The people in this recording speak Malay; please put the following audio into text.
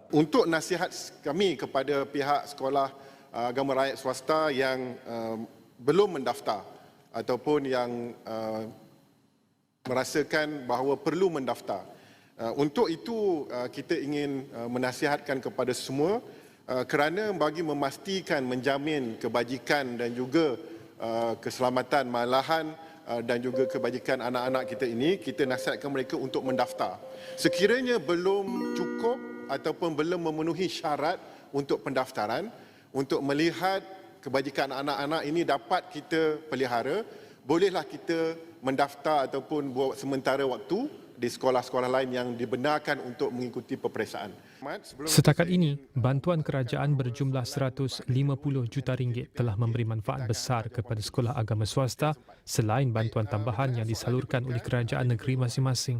Untuk nasihat kami kepada pihak sekolah agama rakyat swasta yang belum mendaftar ataupun yang merasakan bahawa perlu mendaftar. Untuk itu kita ingin menasihatkan kepada semua kerana bagi memastikan menjamin kebajikan dan juga keselamatan malahan dan juga kebajikan anak-anak kita ini, kita nasihatkan mereka untuk mendaftar. Sekiranya belum cukup ataupun belum memenuhi syarat untuk pendaftaran, untuk melihat kebajikan anak-anak ini dapat kita pelihara, bolehlah kita mendaftar ataupun buat sementara waktu di sekolah-sekolah lain yang dibenarkan untuk mengikuti peperiksaan. Setakat ini, bantuan kerajaan berjumlah 150 juta ringgit telah memberi manfaat besar kepada sekolah agama swasta selain bantuan tambahan yang disalurkan oleh kerajaan negeri masing-masing.